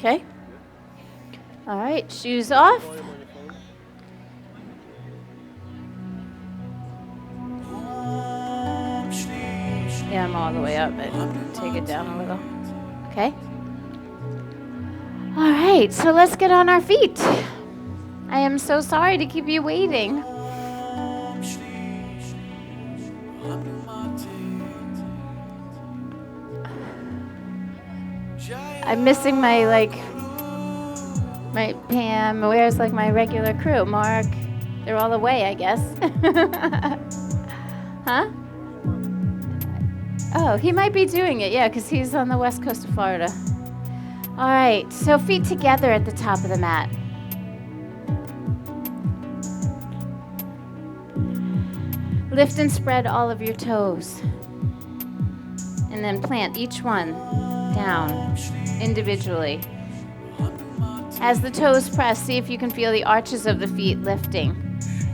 Okay? All right, shoes off. Yeah, I'm all the way up, but take it down a little. Okay? All right, so let's get on our feet. I am so sorry to keep you waiting. I'm missing my Pam, where's my regular crew? Mark, they're all away, I guess. Huh? Oh, he might be doing it, yeah, because he's on the west coast of Florida. All right, so feet together at the top of the mat. Lift and spread all of your toes. And then plant each one down individually. As the toes press, see if you can feel the arches of the feet lifting.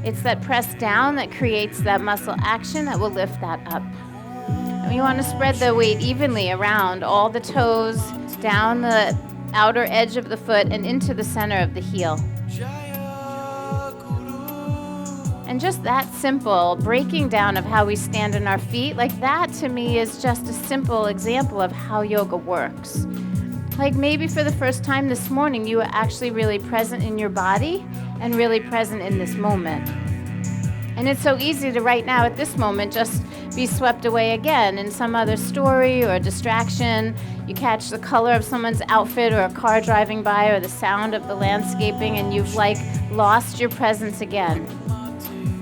It's that press down that creates that muscle action that will lift that up. And you want to spread the weight evenly around all the toes, down the outer edge of the foot and into the center of the heel. And just that simple breaking down of how we stand on our feet, that to me is just a simple example of how yoga works. Maybe for the first time this morning, you were actually really present in your body and really present in this moment. And it's so easy to right now at this moment just be swept away again in some other story or distraction. You catch the color of someone's outfit or a car driving by or the sound of the landscaping and you've lost your presence again.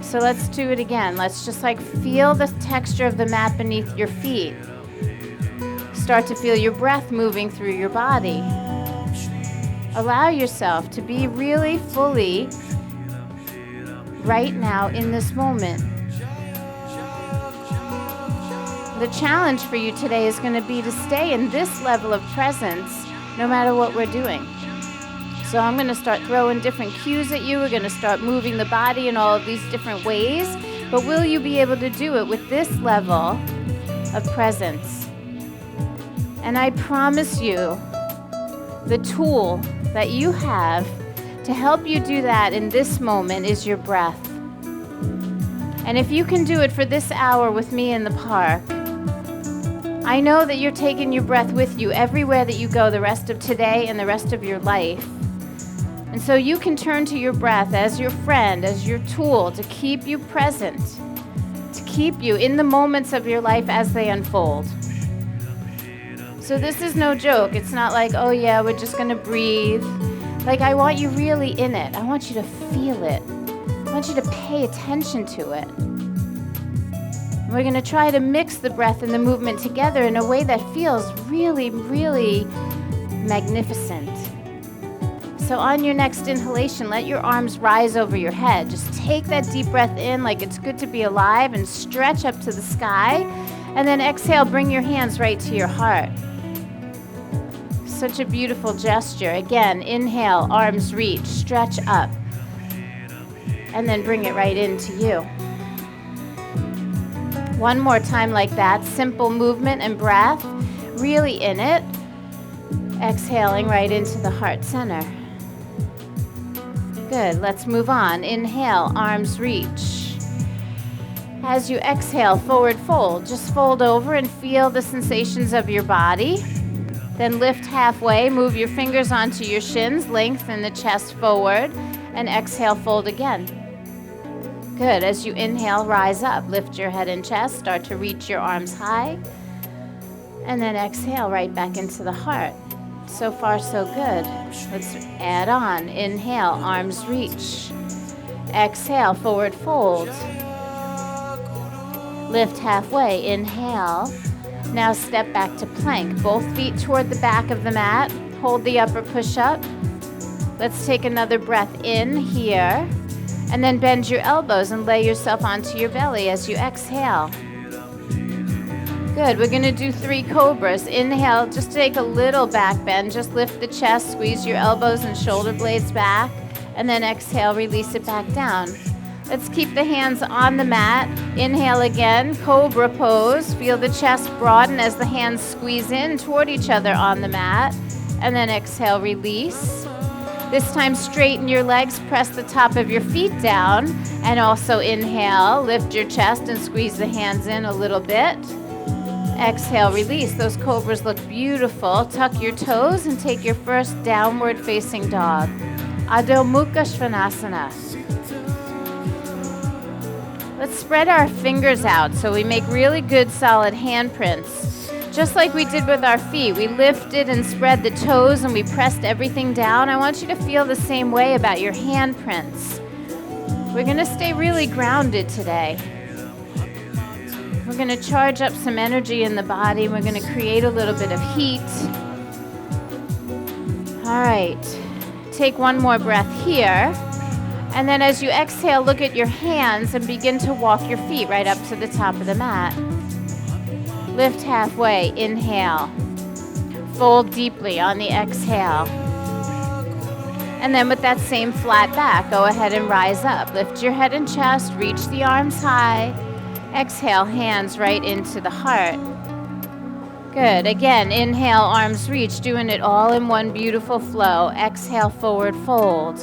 So let's do it again. Let's just feel the texture of the mat beneath your feet. Start to feel your breath moving through your body. Allow yourself to be really fully right now in this moment. The challenge for you today is going to be to stay in this level of presence no matter what we're doing. So I'm going to start throwing different cues at you. We're going to start moving the body in all of these different ways. But will you be able to do it with this level of presence? And I promise you, the tool that you have to help you do that in this moment is your breath. And if you can do it for this hour with me in the park, I know that you're taking your breath with you everywhere that you go the rest of today and the rest of your life. And so you can turn to your breath as your friend, as your tool to keep you present, to keep you in the moments of your life as they unfold. So this is no joke. It's not oh yeah, we're just going to breathe. I want you really in it. I want you to feel it. I want you to pay attention to it. We're going to try to mix the breath and the movement together in a way that feels really, really magnificent. So on your next inhalation, let your arms rise over your head. Just take that deep breath in like it's good to be alive and stretch up to the sky. And then exhale, bring your hands right to your heart. Such a beautiful gesture. Again, inhale, arms reach, stretch up. And then bring it right into you. One more time like that. Simple movement and breath. Really in it. Exhaling right into the heart center. Good. Let's move on. Inhale, arms reach. As you exhale, forward fold. Just fold over and feel the sensations of your body. Then lift halfway, move your fingers onto your shins, lengthen the chest forward, and exhale, fold again. Good. As you inhale, rise up, lift your head and chest, start to reach your arms high, and then exhale right back into the heart. So far, so good. Let's add on. Inhale, arms reach. Exhale, forward fold. Lift halfway, inhale. Now step back to plank. Both feet toward the back of the mat. Hold the upper push up. Let's take another breath in here. And then bend your elbows and lay yourself onto your belly as you exhale. Good. We're going to do 3 cobras. Inhale, just take a little back bend. Just lift the chest, squeeze your elbows and shoulder blades back. And then exhale, release it back down. Let's keep the hands on the mat. Inhale again, cobra pose. Feel the chest broaden as the hands squeeze in toward each other on the mat. And then exhale, release. This time, straighten your legs, press the top of your feet down, and also inhale, lift your chest and squeeze the hands in a little bit. Exhale, release. Those cobras look beautiful. Tuck your toes and take your first downward facing dog. Adho Mukha Svanasana. Let's spread our fingers out so we make really good solid handprints. Just like we did with our feet, we lifted and spread the toes and we pressed everything down. I want you to feel the same way about your handprints. We're going to stay really grounded today. We're going to charge up some energy in the body. We're going to create a little bit of heat. All right. Take one more breath here. And then as you exhale, look at your hands and begin to walk your feet right up to the top of the mat. Lift halfway, inhale. Fold deeply on the exhale. And then with that same flat back, go ahead and rise up. Lift your head and chest, reach the arms high. Exhale, hands right into the heart. Good. Again, inhale, arms reach, doing it all in one beautiful flow. Exhale, forward fold.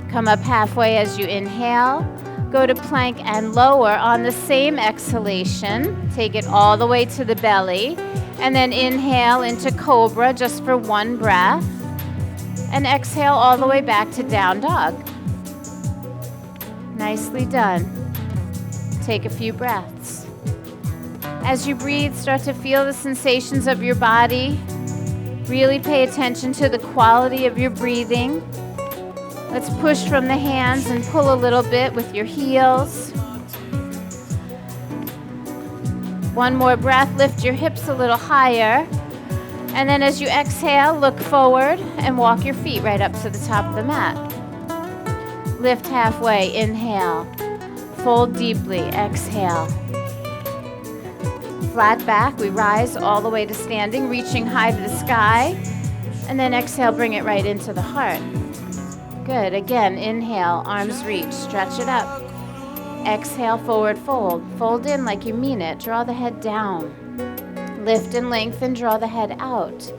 Come up halfway as you inhale. Go to plank and lower on the same exhalation. Take it all the way to the belly. And then inhale into cobra just for one breath. And exhale all the way back to down dog. Nicely done. Take a few breaths. As you breathe, start to feel the sensations of your body. Really pay attention to the quality of your breathing. Let's push from the hands and pull a little bit with your heels. One more breath, lift your hips a little higher. And then as you exhale, look forward and walk your feet right up to the top of the mat. Lift halfway, inhale. Fold deeply, exhale. Flat back, we rise all the way to standing, reaching high to the sky. And then exhale, bring it right into the heart. Good. Again, inhale, arms reach, stretch it up. Exhale, forward fold. Fold in like you mean it. Draw the head down. Lift and lengthen, draw the head out.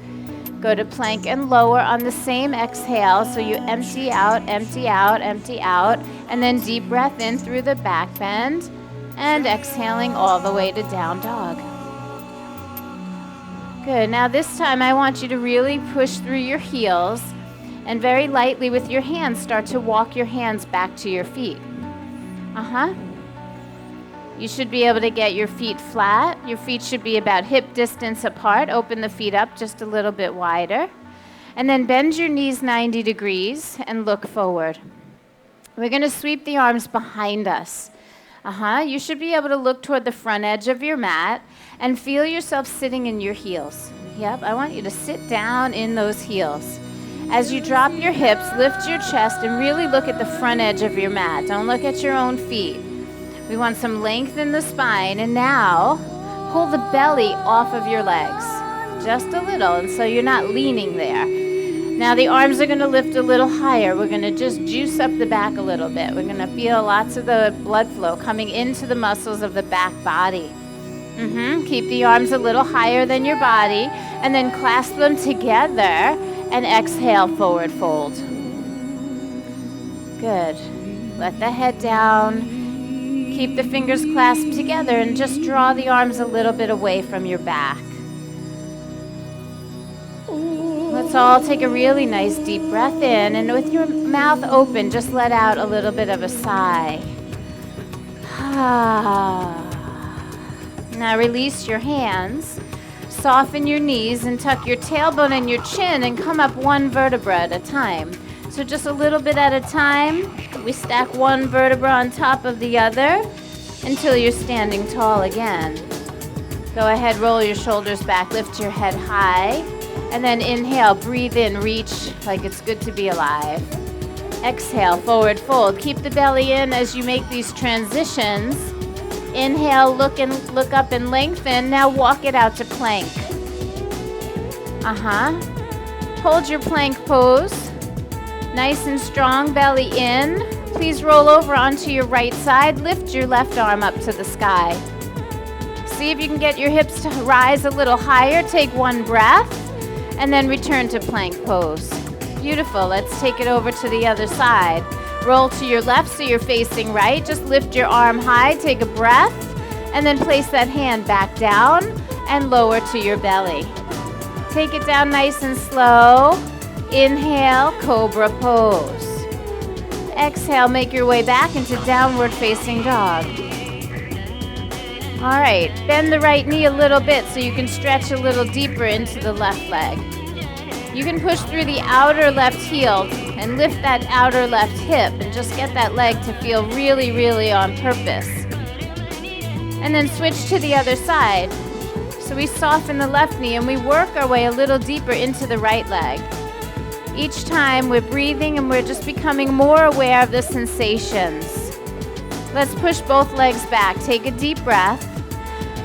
Go to plank and lower on the same exhale. So you empty out, empty out, empty out. And then deep breath in through the back bend. And exhaling all the way to down dog. Good. Now this time I want you to really push through your heels. And very lightly with your hands, start to walk your hands back to your feet. You should be able to get your feet flat. Your feet should be about hip distance apart. Open the feet up just a little bit wider. And then bend your knees 90 degrees and look forward. We're going to sweep the arms behind us. You should be able to look toward the front edge of your mat and feel yourself sitting in your heels. Yep, I want you to sit down in those heels. As you drop your hips, lift your chest and really look at the front edge of your mat. Don't look at your own feet. We want some length in the spine. And now, pull the belly off of your legs. Just a little, and so you're not leaning there. Now the arms are going to lift a little higher. We're going to just juice up the back a little bit. We're going to feel lots of the blood flow coming into the muscles of the back body. Keep the arms a little higher than your body, and then clasp them together. And exhale, forward fold. Good. Let the head down. Keep the fingers clasped together and just draw the arms a little bit away from your back. Let's all take a really nice deep breath in, and with your mouth open, just let out a little bit of a sigh. Now release your hands. Soften your knees and tuck your tailbone and your chin and come up one vertebra at a time. So just a little bit at a time. We stack one vertebra on top of the other until you're standing tall again. Go ahead, roll your shoulders back, lift your head high, and then inhale, breathe in, reach like it's good to be alive. Exhale, forward fold. Keep the belly in as you make these transitions. Inhale, look up and lengthen. Now walk it out to plank. Hold your plank pose. Nice and strong, belly in. Please roll over onto your right side. Lift your left arm up to the sky. See if you can get your hips to rise a little higher. Take one breath. and then return to plank pose. Beautiful. Let's take it over to the other side. Roll to your left so you're facing right. Just lift your arm high, take a breath, and then place that hand back down and lower to your belly. Take it down nice and slow. Inhale, cobra pose. Exhale, make your way back into downward facing dog. All right, bend the right knee a little bit so you can stretch a little deeper into the left leg. You can push through the outer left heel and lift that outer left hip and just get that leg to feel really, really on purpose. And then switch to the other side. So we soften the left knee and we work our way a little deeper into the right leg. Each time we're breathing and we're just becoming more aware of the sensations. Let's push both legs back. Take a deep breath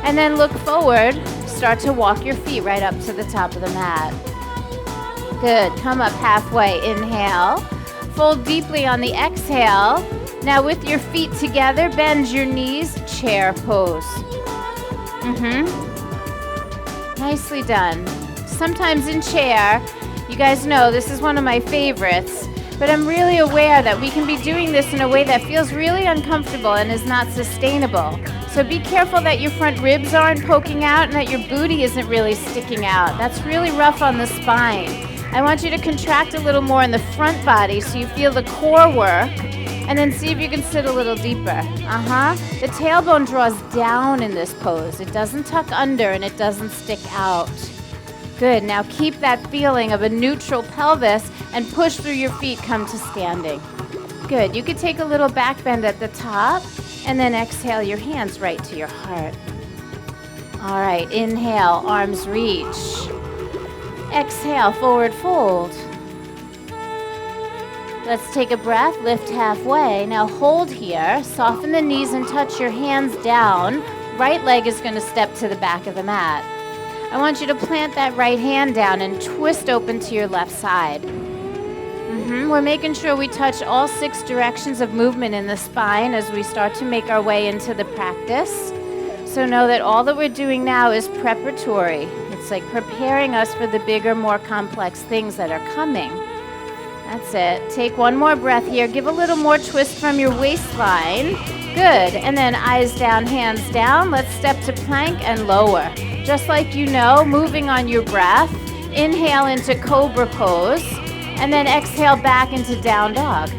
and then look forward. Start to walk your feet right up to the top of the mat. Good. Come up halfway. Inhale. Fold deeply on the exhale. Now with your feet together, bend your knees, chair pose. Nicely done. Sometimes in chair, you guys know this is one of my favorites, but I'm really aware that we can be doing this in a way that feels really uncomfortable and is not sustainable. So be careful that your front ribs aren't poking out and that your booty isn't really sticking out. That's really rough on the spine. I want you to contract a little more in the front body so you feel the core work, and then see if you can sit a little deeper. The tailbone draws down in this pose. It doesn't tuck under and it doesn't stick out. Good. Now keep that feeling of a neutral pelvis and push through your feet, come to standing. Good. You could take a little back bend at the top and then exhale your hands right to your heart. All right. Inhale, arms reach. Exhale, forward fold. Let's take a breath, lift halfway. Now hold here, soften the knees and touch your hands down. Right leg is going to step to the back of the mat. I want you to plant that right hand down and twist open to your left side. We're making sure we touch all 6 directions of movement in the spine as we start to make our way into the practice. So know that all that we're doing now is preparatory. It's like preparing us for the bigger, more complex things that are coming. That's it. Take one more breath here. Give a little more twist from your waistline. Good. And then eyes down, hands down. Let's step to plank and lower. Just like you know, moving on your breath. Inhale into cobra pose. And then exhale back into down dog.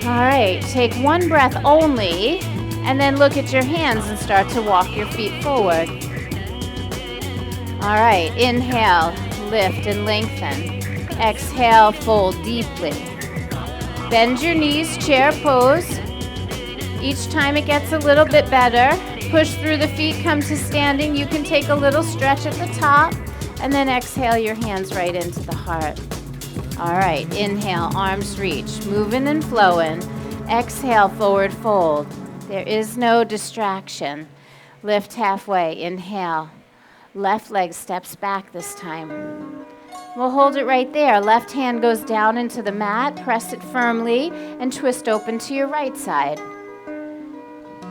All right. Take one breath only. And then look at your hands and start to walk your feet forward. All right. Inhale, lift and lengthen. Exhale, fold deeply. Bend your knees, chair pose. Each time it gets a little bit better. Push through the feet, come to standing. You can take a little stretch at the top, and then exhale your hands right into the heart. All right, inhale, arms reach, moving and flowing. Exhale, forward fold. There is no distraction. Lift halfway, inhale. Left leg steps back this time. We'll hold it right there. Left hand goes down into the mat, press it firmly, and twist open to your right side.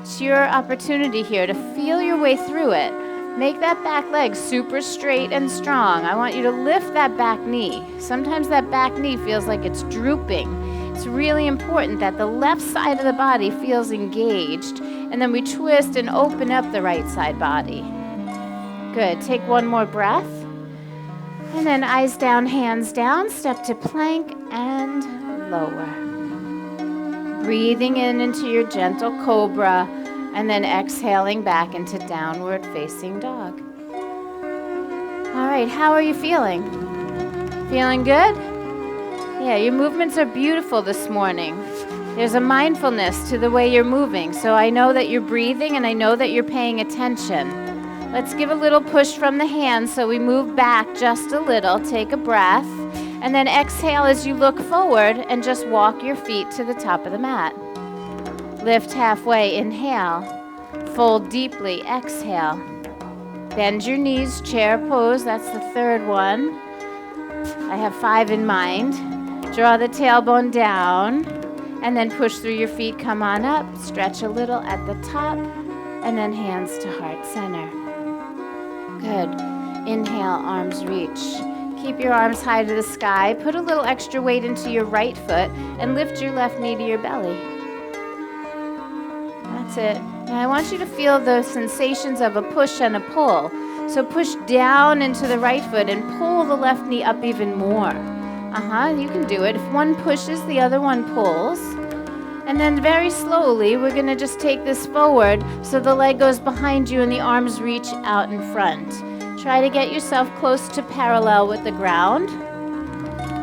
It's your opportunity here to feel your way through it. Make that back leg super straight and strong. I want you to lift that back knee. Sometimes that back knee feels like it's drooping. It's really important that the left side of the body feels engaged, and then we twist and open up the right side body. Good. Take one more breath. And then eyes down, hands down, step to plank and lower. Breathing in into your gentle cobra, and then exhaling back into downward facing dog. All right, how are you feeling? Feeling good? Yeah, your movements are beautiful this morning. There's a mindfulness to the way you're moving, so I know that you're breathing and I know that you're paying attention. Let's give a little push from the hands so we move back just a little. Take a breath, and then exhale as you look forward and just walk your feet to the top of the mat. Lift halfway, inhale. Fold deeply, exhale. Bend your knees, chair pose, that's the third one. I have 5 in mind. Draw the tailbone down, and then push through your feet, come on up, stretch a little at the top, and then hands to heart center. Good. Inhale, arms reach. Keep your arms high to the sky. Put a little extra weight into your right foot and lift your left knee to your belly. That's it. Now I want you to feel the sensations of a push and a pull. So push down into the right foot and pull the left knee up even more. You can do it. If one pushes, the other one pulls. And then very slowly, we're going to just take this forward so the leg goes behind you and the arms reach out in front. Try to get yourself close to parallel with the ground.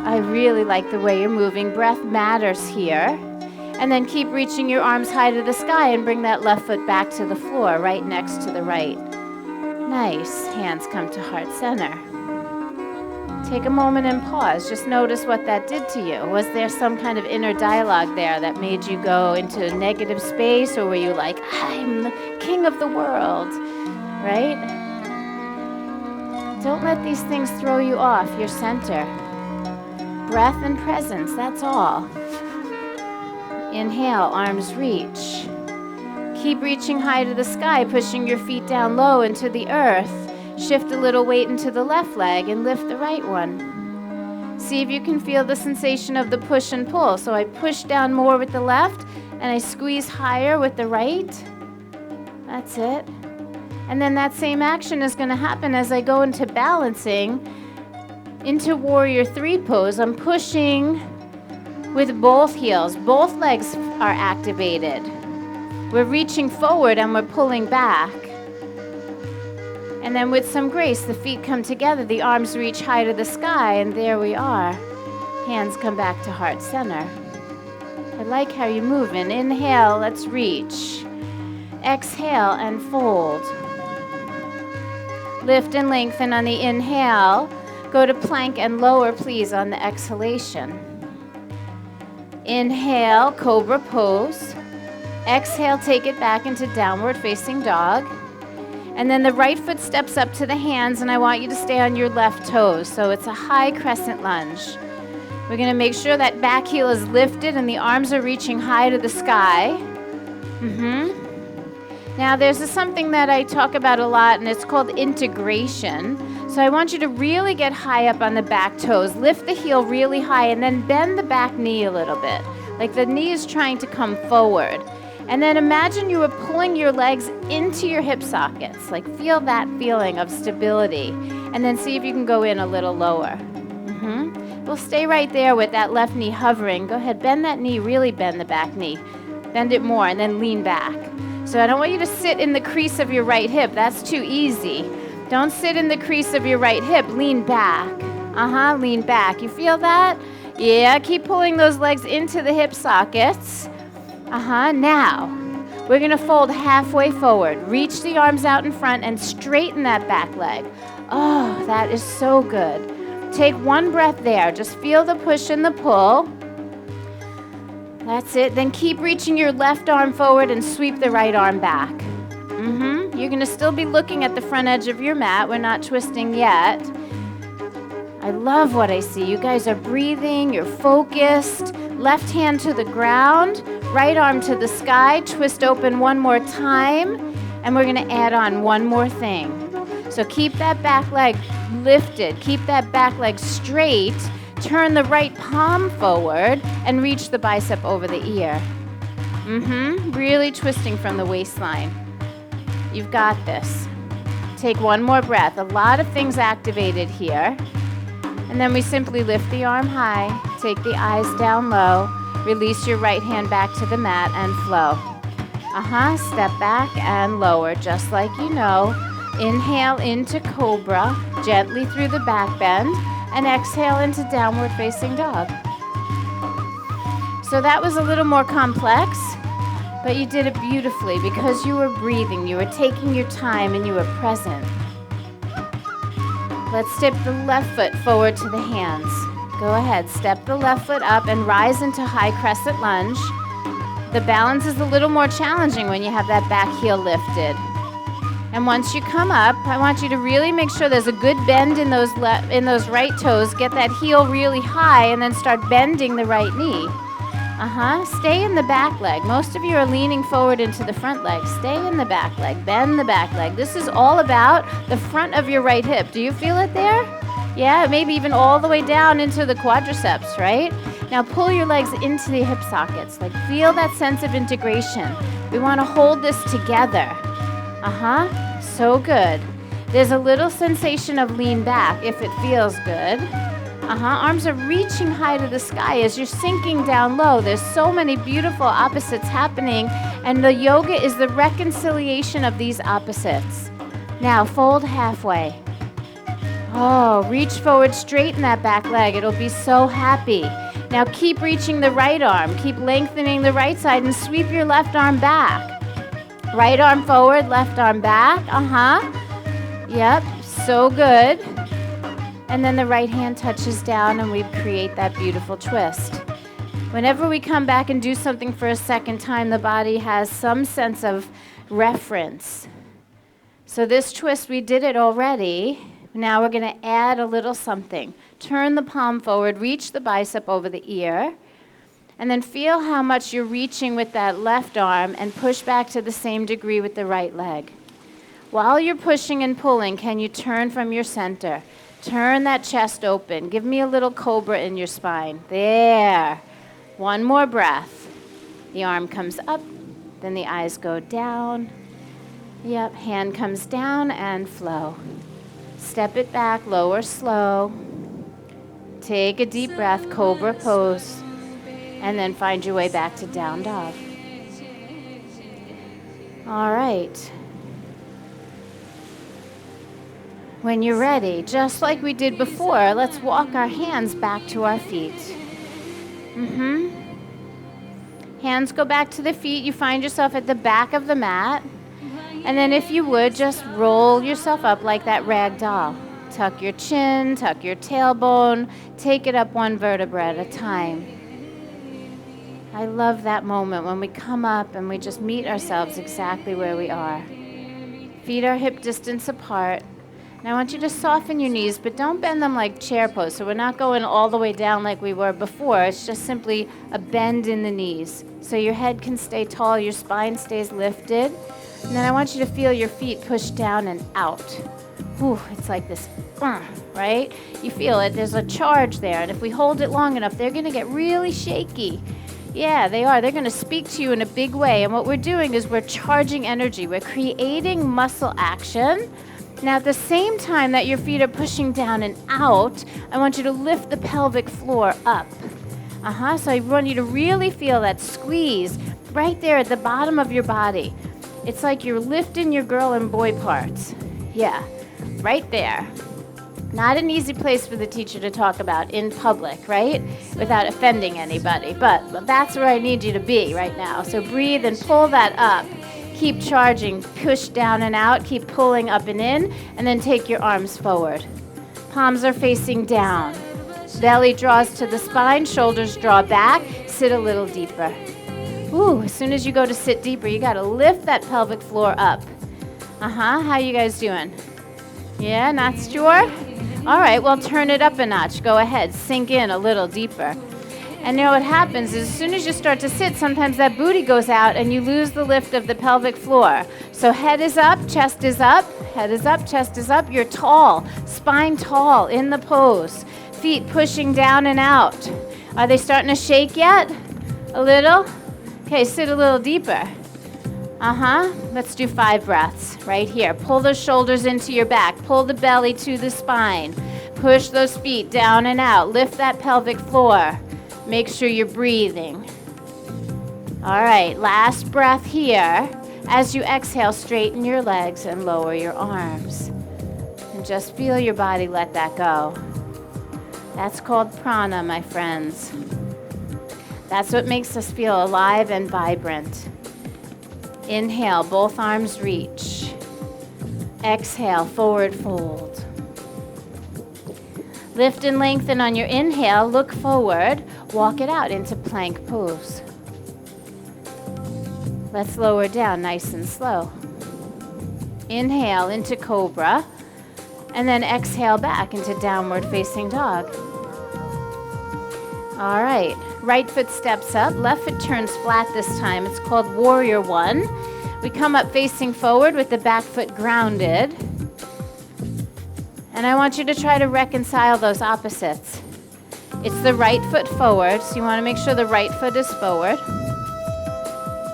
I really like the way you're moving. Breath matters here. And then keep reaching your arms high to the sky and bring that left foot back to the floor, right next to the right. Nice. Hands come to heart center. Take a moment and pause. Just notice what that did to you. Was there some kind of inner dialogue there that made you go into a negative space, or were you like, I'm the king of the world, right? Don't let these things throw you off your center. Breath and presence, that's all. Inhale, arms reach. Keep reaching high to the sky, pushing your feet down low into the earth. Shift a little weight into the left leg and lift the right one. See if you can feel the sensation of the push and pull. So I push down more with the left and I squeeze higher with the right. That's it. And then that same action is going to happen as I go into balancing, into warrior three pose. I'm pushing with both heels. Both legs are activated. We're reaching forward and we're pulling back. And then with some grace, the feet come together, the arms reach high to the sky, and there we are. Hands come back to heart center. I like how you're moving. Inhale, let's reach. Exhale and fold. Lift and lengthen on the inhale. Go to plank and lower, please, on the exhalation. Inhale, cobra pose. Exhale, take it back into downward facing dog. And then the right foot steps up to the hands, and I want you to stay on your left toes. So it's a high crescent lunge. We're going to make sure that back heel is lifted and the arms are reaching high to the sky. Now there's something that I talk about a lot, and it's called integration. So I want you to really get high up on the back toes. Lift the heel really high and then bend the back knee a little bit. Like the knee is trying to come forward. And then imagine you were pulling your legs into your hip sockets. Like feel that feeling of stability. And then see if you can go in a little lower. We'll stay right there with that left knee hovering. Go ahead, bend that knee, really bend the back knee. Bend it more and then lean back. So I don't want you to sit in the crease of your right hip. That's too easy. Don't sit in the crease of your right hip. Lean back. Lean back. You feel that? Yeah, keep pulling those legs into the hip sockets. Now, we're going to fold halfway forward. Reach the arms out in front and straighten that back leg. Oh, that is so good. Take one breath there. Just feel the push and the pull. That's it. Then keep reaching your left arm forward and sweep the right arm back. You're going to still be looking at the front edge of your mat. We're not twisting yet. I love what I see. You guys are breathing. You're focused. Left hand to the ground. Right arm to the sky. Twist open one more time. And we're going to add on one more thing. So keep that back leg lifted. Keep that back leg straight. Turn the right palm forward and reach the bicep over the ear. Really twisting from the waistline. You've got this. Take one more breath. A lot of things activated here. And then we simply lift the arm high, take the eyes down low, release your right hand back to the mat and flow. Step back and lower, just like you know. Inhale into cobra, gently through the back bend, and exhale into downward facing dog. So that was a little more complex, but you did it beautifully because you were breathing, you were taking your time, and you were present. Let's step the left foot forward to the hands. Go ahead, step the left foot up and rise into high crescent lunge. The balance is a little more challenging when you have that back heel lifted. And once you come up, I want you to really make sure there's a good bend in those right toes. Get that heel really high and then start bending the right knee. Stay in the back leg. Most of you are leaning forward into the front leg. Stay in the back leg. Bend the back leg. This is all about the front of your right hip. Do you feel it there? Yeah, maybe even all the way down into the quadriceps, right? Now pull your legs into the hip sockets. Like feel that sense of integration. We want to hold this together. So good. There's a little sensation of lean back if it feels good. Arms are reaching high to the sky as you're sinking down low. There's so many beautiful opposites happening, and the yoga is the reconciliation of these opposites. Now fold halfway. Oh, reach forward, straighten that back leg. It'll be so happy. Now keep reaching the right arm. Keep lengthening the right side and sweep your left arm back. Right arm forward, left arm back. Yep, so good. And then the right hand touches down and we create that beautiful twist. Whenever we come back and do something for a second time, the body has some sense of reference. So this twist, we did it already. Now we're going to add a little something. Turn the palm forward, reach the bicep over the ear, and then feel how much you're reaching with that left arm and push back to the same degree with the right leg. While you're pushing and pulling, can you turn from your center? Turn that chest open. Give me a little cobra in your spine. There. One more breath. The arm comes up, then the eyes go down. Yep, hand comes down and flow. Step it back, lower slow. Take a deep breath, cobra pose, and then find your way back to down dog. All right. When you're ready, just like we did before, let's walk our hands back to our feet. Hands go back to the feet. You find yourself at the back of the mat. And then if you would, just roll yourself up like that rag doll. Tuck your chin, tuck your tailbone, take it up one vertebra at a time. I love that moment when we come up and we just meet ourselves exactly where we are. Feet are hip distance apart. Now I want you to soften your knees, but don't bend them like chair pose. So we're not going all the way down like we were before. It's just simply a bend in the knees. So your head can stay tall, your spine stays lifted. And then I want you to feel your feet push down and out. Ooh, it's like this, right? You feel it, there's a charge there. And if we hold it long enough, they're gonna get really shaky. Yeah, they are. They're gonna speak to you in a big way. And what we're doing is we're charging energy. We're creating muscle action. Now, at the same time that your feet are pushing down and out, I want you to lift the pelvic floor up. So I want you to really feel that squeeze right there at the bottom of your body. It's like you're lifting your girl and boy parts. Yeah, right there. Not an easy place for the teacher to talk about in public, right? Without offending anybody. But that's where I need you to be right now. So breathe and pull that up. Keep charging, push down and out, keep pulling up and in, and then take your arms forward. Palms are facing down. Belly draws to the spine, shoulders draw back, sit a little deeper. Ooh, as soon as you go to sit deeper, you gotta lift that pelvic floor up. How you guys doing? Yeah, not sure? All right, well, turn it up a notch. Go ahead, sink in a little deeper. And you know what happens is as soon as you start to sit, sometimes that booty goes out and you lose the lift of the pelvic floor. So head is up, chest is up, head is up, chest is up. You're tall, spine tall in the pose. Feet pushing down and out. Are they starting to shake yet? A little? Okay, sit a little deeper. Let's do 5 breaths right here. Pull those shoulders into your back. Pull the belly to the spine. Push those feet down and out. Lift that pelvic floor. Make sure you're breathing. All right, last breath here. As you exhale, straighten your legs and lower your arms. And just feel your body let that go. That's called prana, my friends. That's what makes us feel alive and vibrant. Inhale, both arms reach. Exhale, forward fold. Lift and lengthen on your inhale, look forward, walk it out into plank pose. Let's lower down nice and slow. Inhale into cobra, and then exhale back into downward facing dog. All right, right foot steps up, left foot turns flat this time. It's called Warrior One. We come up facing forward with the back foot grounded. And I want you to try to reconcile those opposites. It's the right foot forward, so you want to make sure the right foot is forward.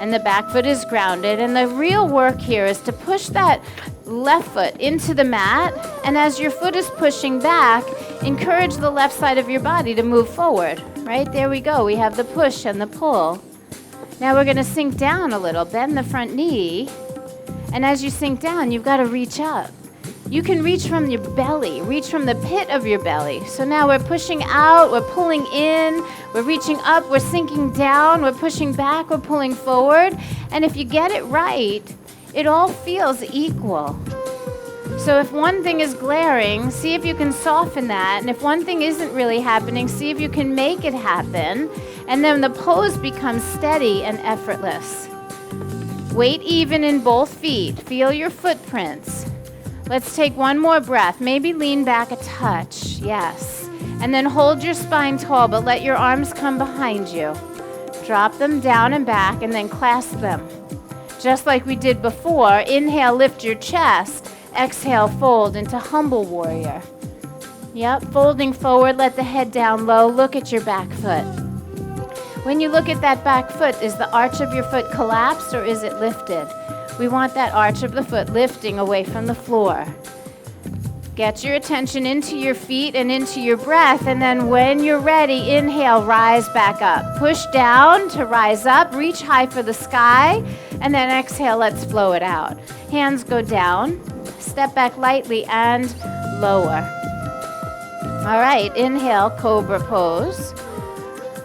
And the back foot is grounded. And the real work here is to push that left foot into the mat. And as your foot is pushing back, encourage the left side of your body to move forward. Right, there we go. We have the push and the pull. Now we're going to sink down a little, bend the front knee. And as you sink down, you've got to reach up. You can reach from your belly, reach from the pit of your belly. So now we're pushing out, we're pulling in, we're reaching up, we're sinking down, we're pushing back, we're pulling forward. And if you get it right, it all feels equal. So if one thing is glaring, see if you can soften that. And if one thing isn't really happening, see if you can make it happen. And then the pose becomes steady and effortless. Weight even in both feet. Feel your footprints. Let's take one more breath. Maybe lean back a touch. Yes. And then hold your spine tall, but let your arms come behind you. Drop them down and back, and then clasp them. Just like we did before, inhale, lift your chest. Exhale, fold into humble warrior. Yep, folding forward, let the head down low. Look at your back foot. When you look at that back foot, is the arch of your foot collapsed or is it lifted? We want that arch of the foot lifting away from the floor. Get your attention into your feet and into your breath, and then when you're ready, inhale, rise back up. Push down to rise up, reach high for the sky, and then exhale, let's flow it out. Hands go down, step back lightly and lower. All right, inhale, cobra pose,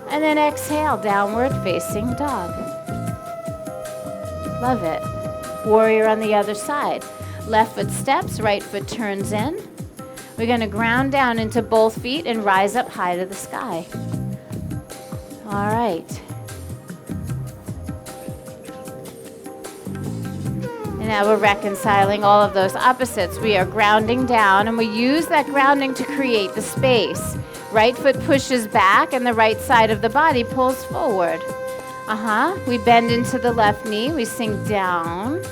and then exhale, downward facing dog. Love it. Warrior on the other side. Left foot steps, right foot turns in. We're going to ground down into both feet and rise up high to the sky. All right. And now we're reconciling all of those opposites. We are grounding down, and we use that grounding to create the space. Right foot pushes back, and the right side of the body pulls forward. We bend into the left knee, we sink down,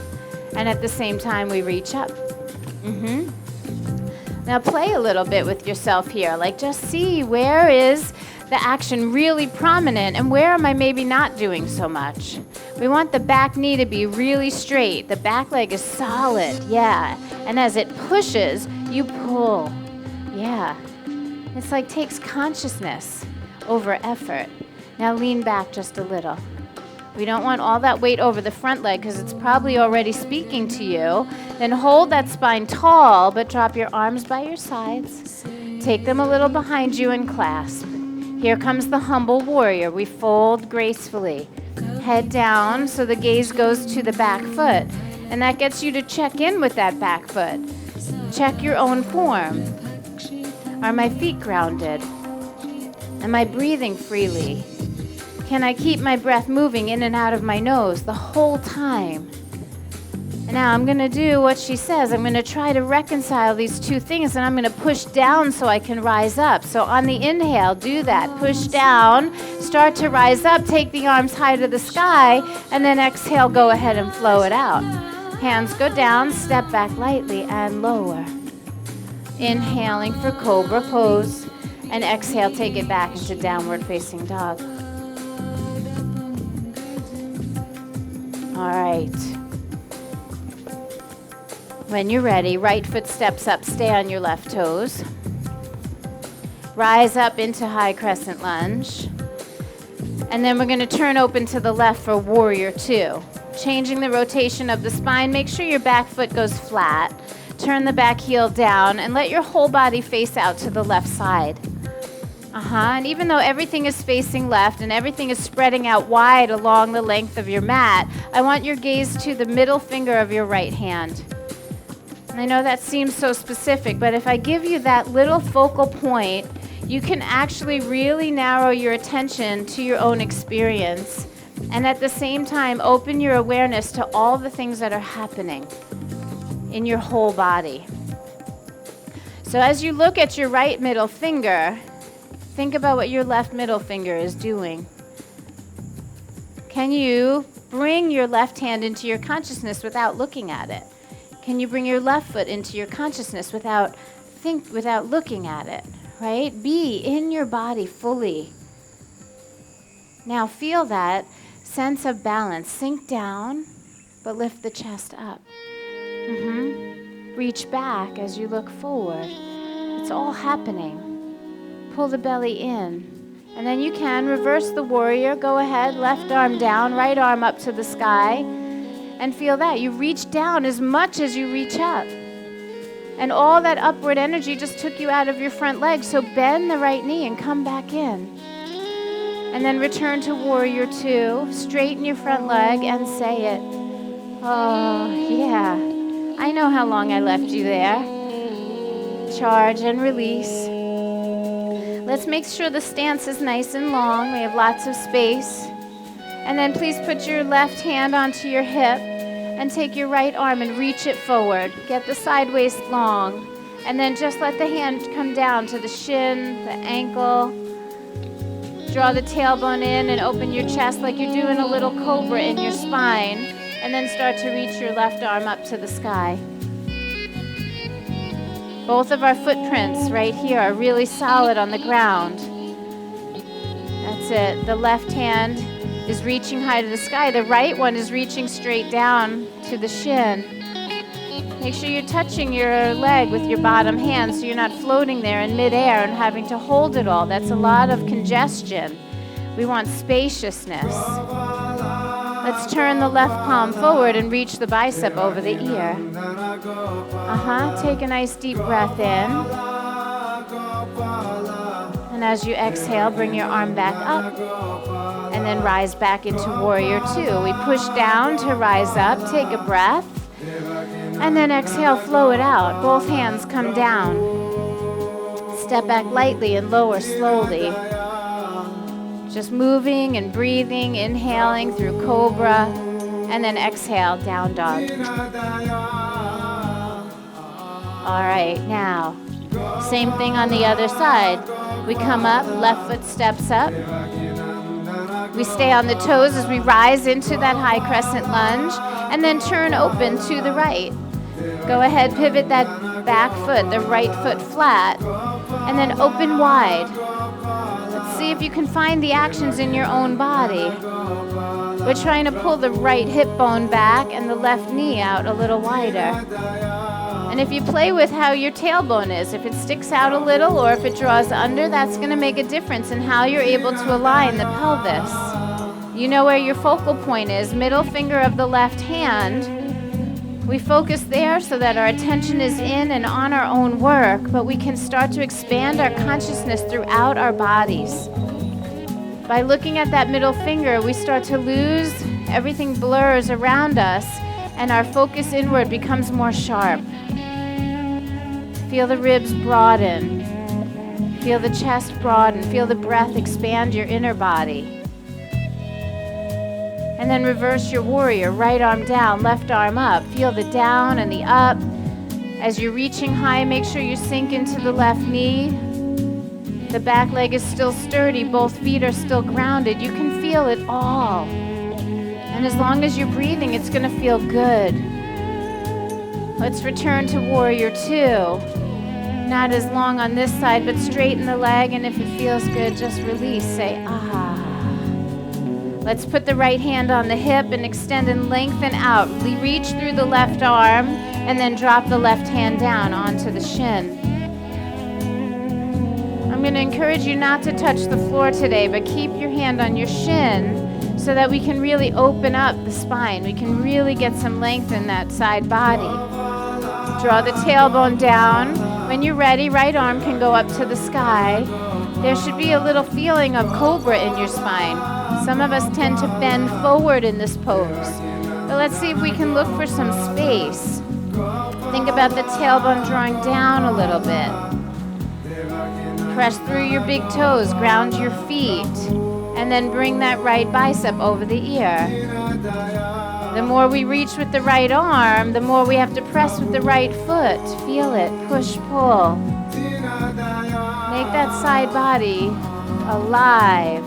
and at the same time we reach up. Now play a little bit with yourself here, like just see where is the action really prominent and where am I maybe not doing so much. We want the back knee to be really straight, the back leg is solid, yeah, and as it pushes, you pull, yeah. It's like takes consciousness over effort. Now lean back just a little. We don't want all that weight over the front leg because it's probably already speaking to you. Then hold that spine tall, but drop your arms by your sides. Take them a little behind you and clasp. Here comes the humble warrior. We fold gracefully. Head down so the gaze goes to the back foot. And that gets you to check in with that back foot. Check your own form. Are my feet grounded? Am I breathing freely? Can I keep my breath moving in and out of my nose the whole time? And now I'm going to do what she says. I'm going to try to reconcile these two things, and I'm going to push down so I can rise up. So on the inhale, do that. Push down, start to rise up, take the arms high to the sky, and then exhale, go ahead and flow it out. Hands go down, step back lightly, and lower. Inhaling for cobra pose, and exhale, take it back into downward facing dog. All right. When you're ready, right foot steps up, stay on your left toes. Rise up into high crescent lunge. And then we're going to turn open to the left for warrior two. Changing the rotation of the spine, make sure your back foot goes flat. Turn the back heel down and let your whole body face out to the left side. And even though everything is facing left and everything is spreading out wide along the length of your mat, I want your gaze to the middle finger of your right hand. And I know that seems so specific, but if I give you that little focal point, you can actually really narrow your attention to your own experience and at the same time open your awareness to all the things that are happening in your whole body. So as you look at your right middle finger, Think about what your left middle finger is doing. Can you bring your left hand into your consciousness without looking at it? Can you bring your left foot into your consciousness without looking at it, right? Be in your body fully. Now feel that sense of balance. Sink down, but lift the chest up. Reach back as you look forward. It's all happening. Pull the belly in. And then you can reverse the warrior. Go ahead, left arm down, right arm up to the sky. And feel that. You reach down as much as you reach up. And all that upward energy just took you out of your front leg. So bend the right knee and come back in. And then return to warrior 2. Straighten your front leg and say it. Oh, yeah. I know how long I left you there. Charge and release. Let's make sure the stance is nice and long. We have lots of space. And then please put your left hand onto your hip and take your right arm and reach it forward. Get the side waist long. And then just let the hand come down to the shin, the ankle. Draw the tailbone in and open your chest like you're doing a little cobra in your spine. And then start to reach your left arm up to the sky. Both of our footprints right here are really solid on the ground. That's it. The left hand is reaching high to the sky. The right one is reaching straight down to the shin. Make sure you're touching your leg with your bottom hand so you're not floating there in midair and having to hold it all. That's a lot of congestion. We want spaciousness. Let's turn the left palm forward and reach the bicep over the ear. Take a nice deep breath in. And as you exhale, bring your arm back up. And then rise back into warrior 2. We push down to rise up. Take a breath. And then exhale, flow it out. Both hands come down. Step back lightly and lower slowly. Just moving and breathing, inhaling through cobra, and then exhale, down dog. All right, now, same thing on the other side. We come up, left foot steps up. We stay on the toes as we rise into that high crescent lunge, and then turn open to the right. Go ahead, pivot that back foot, the right foot flat, and then open wide. Let's see if you can find the actions in your own body. We're trying to pull the right hip bone back and the left knee out a little wider. And if you play with how your tailbone is, if it sticks out a little or if it draws under, that's going to make a difference in how you're able to align the pelvis. You know where your focal point is, middle finger of the left hand. We focus there so that our attention is in and on our own work, but we can start to expand our consciousness throughout our bodies. By looking at that middle finger, we start to lose, everything blurs around us, and our focus inward becomes more sharp. Feel the ribs broaden. Feel the chest broaden. Feel the breath expand your inner body. And then reverse your warrior. Right arm down, left arm up. Feel the down and the up. As you're reaching high, make sure you sink into the left knee. The back leg is still sturdy. Both feet are still grounded. You can feel it all. And as long as you're breathing, it's going to feel good. Let's return to warrior 2. Not as long on this side, but straighten the leg. And if it feels good, just release. Say, ah. Let's put the right hand on the hip and extend and lengthen out. Reach through the left arm and then drop the left hand down onto the shin. I'm going to encourage you not to touch the floor today, but keep your hand on your shin so that we can really open up the spine. We can really get some length in that side body. Draw the tailbone down. When you're ready, right arm can go up to the sky. There should be a little feeling of cobra in your spine. Some of us tend to bend forward in this pose. But let's see if we can look for some space. Think about the tailbone drawing down a little bit. Press through your big toes, ground your feet, and then bring that right bicep over the ear. The more we reach with the right arm, the more we have to press with the right foot. Feel it, push, pull. Make that side body alive.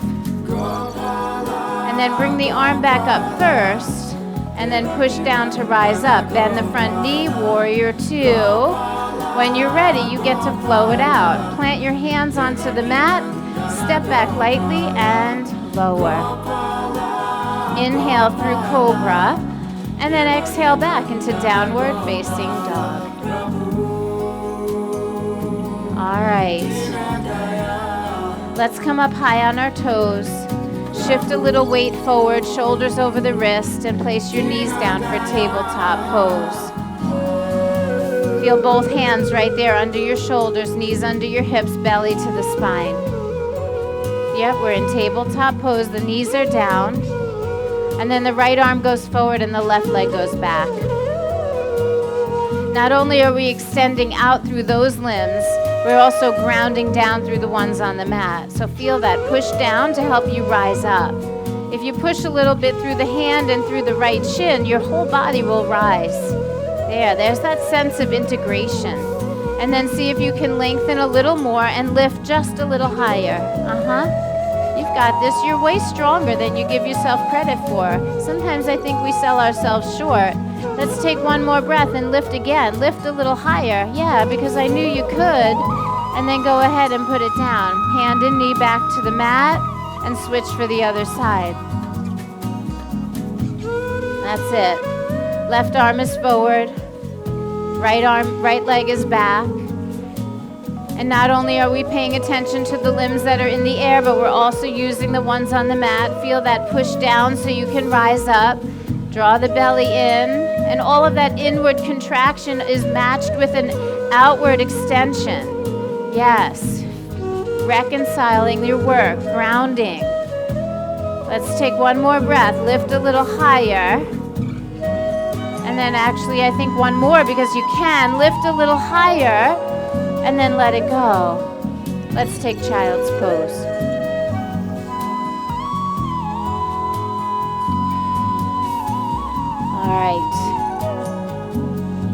And then bring the arm back up first, and then push down to rise up. Bend the front knee, warrior two. When you're ready, you get to flow it out. Plant your hands onto the mat, step back lightly, and lower. Inhale through cobra, and then exhale back into downward facing dog. All right. Let's come up high on our toes. Shift a little weight forward, shoulders over the wrist, and place your knees down for tabletop pose. Feel both hands right there under your shoulders, knees under your hips, belly to the spine. Yep, we're in tabletop pose. The knees are down. And then the right arm goes forward and the left leg goes back. Not only are we extending out through those limbs, we're also grounding down through the ones on the mat. So feel that push down to help you rise up. If you push a little bit through the hand and through the right shin, your whole body will rise. There's that sense of integration. And then see if you can lengthen a little more and lift just a little higher. You've got this. You're way stronger than you give yourself credit for. Sometimes I think we sell ourselves short. Let's take one more breath and lift again. Lift a little higher. Yeah, because I knew you could. And then go ahead and put it down. Hand and knee back to the mat and switch for the other side. That's it. Left arm is forward. Right leg is back. And not only are we paying attention to the limbs that are in the air, but we're also using the ones on the mat. Feel that push down so you can rise up. Draw the belly in. And all of that inward contraction is matched with an outward extension. Yes. Reconciling your work, grounding. Let's take one more breath. Lift a little higher. And then actually, I think one more because you can. Lift a little higher. And then let it go. Let's take child's pose. All right.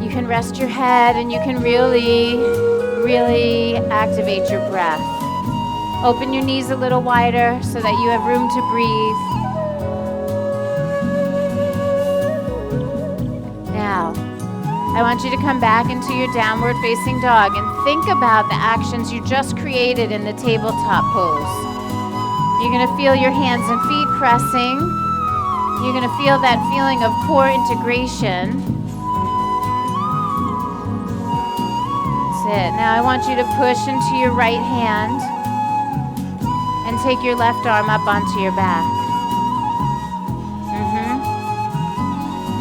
You can rest your head and you can really, really activate your breath. Open your knees a little wider so that you have room to breathe. Now, I want you to come back into your downward facing dog and think about the actions you just created in the tabletop pose. You're going to feel your hands and feet pressing. You're going to feel that feeling of core integration. That's it. Now I want you to push into your right hand and take your left arm up onto your back.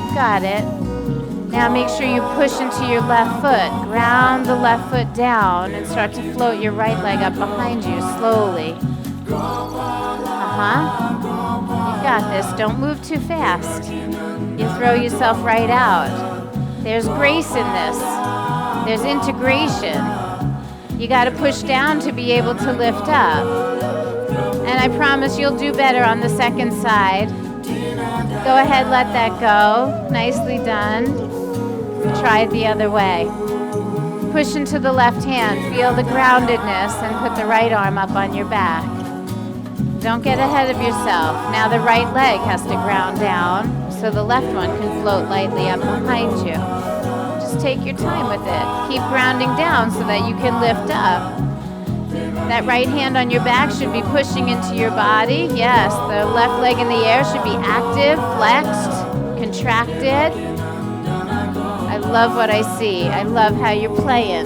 You got it. Now make sure you push into your left foot. Ground the left foot down and start to float your right leg up behind you slowly. You got this. Don't move too fast. You throw yourself right out. There's grace in this. There's integration. You got to push down to be able to lift up. And I promise you'll do better on the second side. Go ahead, let that go. Nicely done. Try it the other way. Push into the left hand. Feel the groundedness and put the right arm up on your back. Don't get ahead of yourself. Now the right leg has to ground down so the left one can float lightly up behind you. Just take your time with it. Keep grounding down so that you can lift up. That right hand on your back should be pushing into your body. Yes, the left leg in the air should be active, flexed, contracted. I love what I see. I love how you're playing.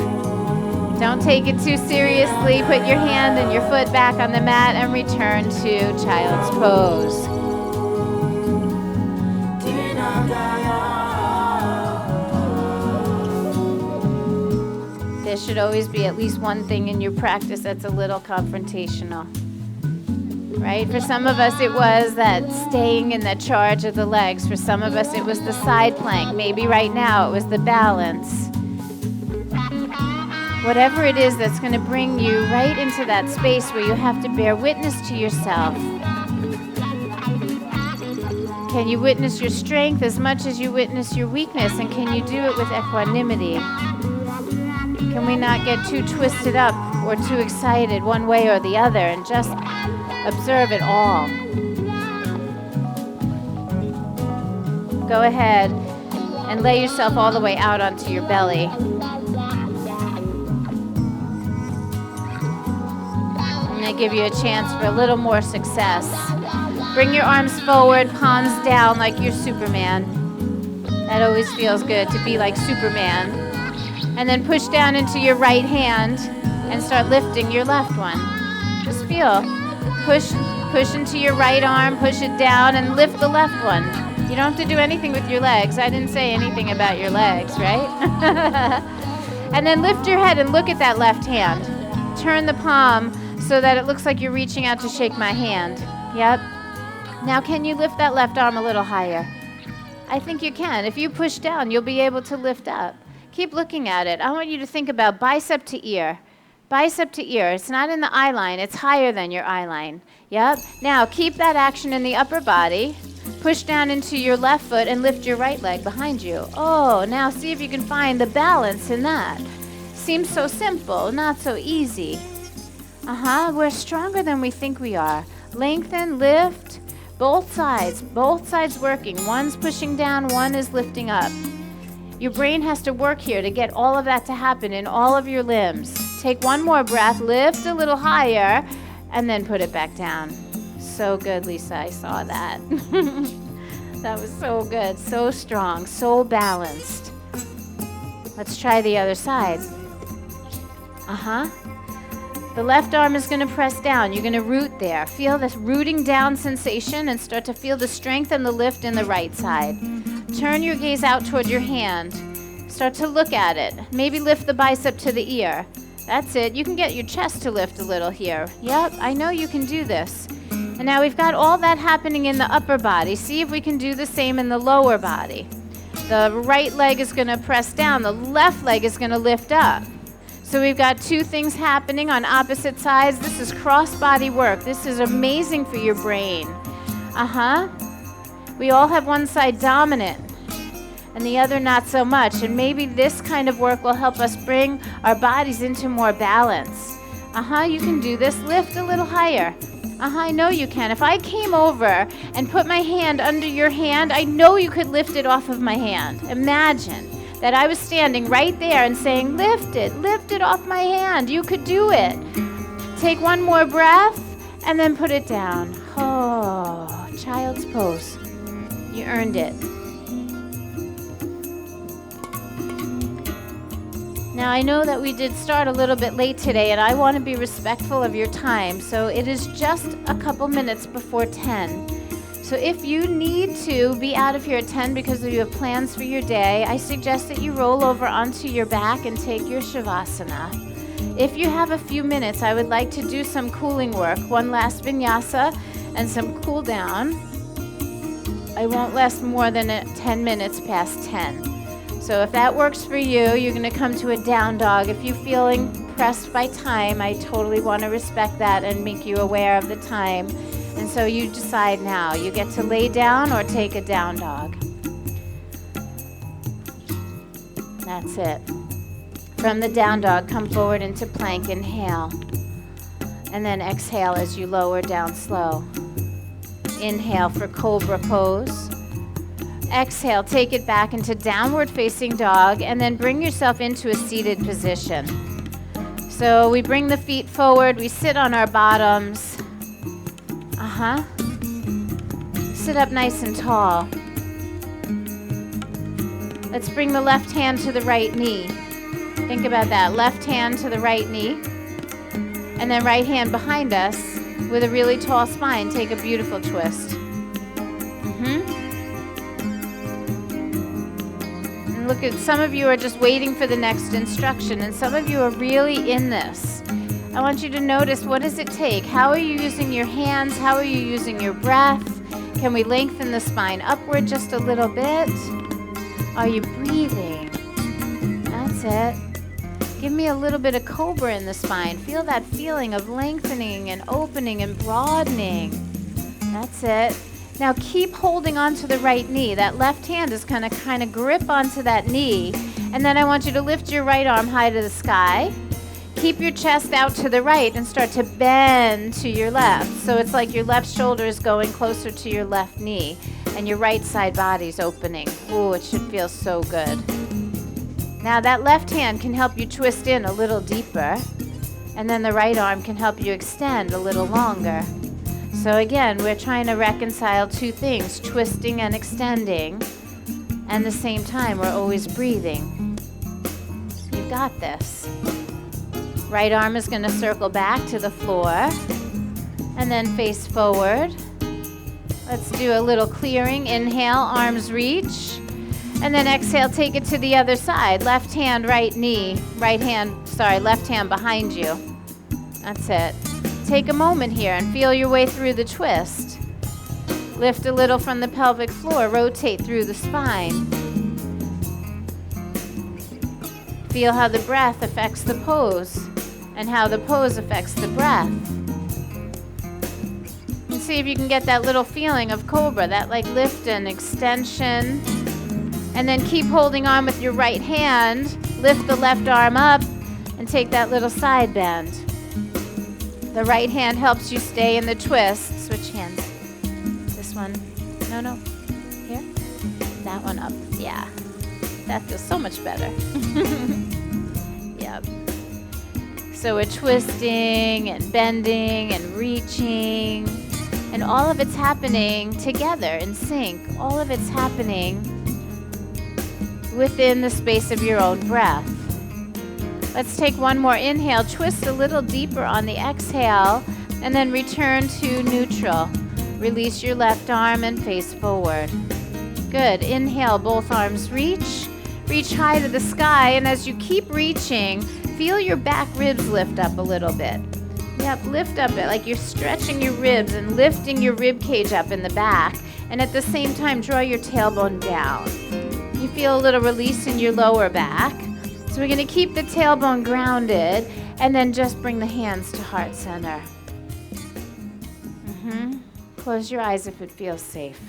Don't take it too seriously. Put your hand and your foot back on the mat and return to child's pose. There should always be at least one thing in your practice that's a little confrontational. Right? For some of us, it was that staying in the charge of the legs. For some of us, it was the side plank. Maybe right now, it was the balance. Whatever it is that's going to bring you right into that space where you have to bear witness to yourself. Can you witness your strength as much as you witness your weakness? And can you do it with equanimity? Can we not get too twisted up or too excited one way or the other, and just observe it all. Go ahead and lay yourself all the way out onto your belly. I'm going to give you a chance for a little more success. Bring your arms forward, palms down like you're Superman. That always feels good to be like Superman. And then push down into your right hand and start lifting your left one. Just feel. Push into your right arm, push it down, and lift the left one. You don't have to do anything with your legs. I didn't say anything about your legs, right? And then lift your head and look at that left hand. Turn the palm so that it looks like you're reaching out to shake my hand. Yep. Now can you lift that left arm a little higher? I think you can. If you push down, you'll be able to lift up. Keep looking at it. I want you to think about bicep to ear. Bicep to ear. It's not in the eye line. It's higher than your eye line. Yep. Now keep that action in the upper body. Push down into your left foot and lift your right leg behind you. Oh, now see if you can find the balance in that. Seems so simple, not so easy. We're stronger than we think we are. Lengthen, lift, both sides working. One's pushing down, one is lifting up. Your brain has to work here to get all of that to happen in all of your limbs. Take one more breath, lift a little higher, and then put it back down. So good, Lisa, I saw that. That was so good, so strong, so balanced. Let's try the other side. The left arm is going to press down. You're going to root there. Feel this rooting down sensation and start to feel the strength and the lift in the right side. Turn your gaze out toward your hand. Start to look at it. Maybe lift the bicep to the ear. That's it. You can get your chest to lift a little here. Yep, I know you can do this. And now we've got all that happening in the upper body. See if we can do the same in the lower body. The right leg is going to press down. The left leg is going to lift up. So we've got two things happening on opposite sides. This is cross-body work. This is amazing for your brain. We all have one side dominant and the other not so much. And maybe this kind of work will help us bring our bodies into more balance. You can do this. Lift a little higher. I know you can. If I came over and put my hand under your hand, I know you could lift it off of my hand. Imagine that I was standing right there and saying, lift it off my hand. You could do it. Take one more breath and then put it down. Oh, child's pose. You earned it. Now, I know that we did start a little bit late today, and I want to be respectful of your time, so it is just a couple minutes before 10. So if you need to be out of here at 10 because you have plans for your day, I suggest that you roll over onto your back and take your Shavasana. If you have a few minutes, I would like to do some cooling work, one last Vinyasa and some cool down. I won't last more than 10 minutes past 10. So if that works for you, you're going to come to a down dog. If you're feeling pressed by time, I totally want to respect that and make you aware of the time. And so you decide now. You get to lay down or take a down dog. That's it. From the down dog, come forward into plank. Inhale. And then exhale as you lower down slow. Inhale for cobra pose. Exhale, take it back into downward facing dog, and then bring yourself into a seated position. So we bring the feet forward, we sit on our bottoms. Sit up nice and tall. Let's bring the left hand to the right knee. Think about that. Left hand to the right knee. And then right hand behind us with a really tall spine. Take a beautiful twist. And look at, some of you are just waiting for the next instruction, and some of you are really in this. I want you to notice, what does it take? How are you using your hands? How are you using your breath? Can we lengthen the spine upward just a little bit? Are you breathing? That's it. Give me a little bit of cobra in the spine. Feel that feeling of lengthening and opening and broadening. That's it. Now keep holding onto the right knee. That left hand is going to kind of grip onto that knee. And then I want you to lift your right arm high to the sky. Keep your chest out to the right and start to bend to your left. So it's like your left shoulder is going closer to your left knee and your right side body's opening. Ooh, it should feel so good. Now that left hand can help you twist in a little deeper, and then the right arm can help you extend a little longer. So again, we're trying to reconcile two things, twisting and extending, and at the same time, we're always breathing. You've got this. Right arm is going to circle back to the floor, and then face forward. Let's do a little clearing. Inhale, arms reach, and then exhale, take it to the other side. Left hand, right knee, left hand behind you. That's it. Take a moment here and feel your way through the twist. Lift a little from the pelvic floor, rotate through the spine. Feel how the breath affects the pose and how the pose affects the breath. And see if you can get that little feeling of cobra, that like lift and extension. And then keep holding on with your right hand. Lift the left arm up and take that little side bend. The right hand helps you stay in the twist. Switch hands. This one. No. Here. That one up. Yeah. That feels so much better. Yep. So we're twisting and bending and reaching. And all of it's happening together in sync. All of it's happening within the space of your own breath. Let's take one more inhale, twist a little deeper on the exhale, and then return to neutral. Release your left arm and face forward. Good. Inhale, both arms reach. Reach high to the sky, and as you keep reaching, feel your back ribs lift up a little bit. Yep, lift up it like you're stretching your ribs and lifting your rib cage up in the back, and at the same time, draw your tailbone down. You feel a little release in your lower back. So we're going to keep the tailbone grounded and then just bring the hands to heart center. Close your eyes if it feels safe.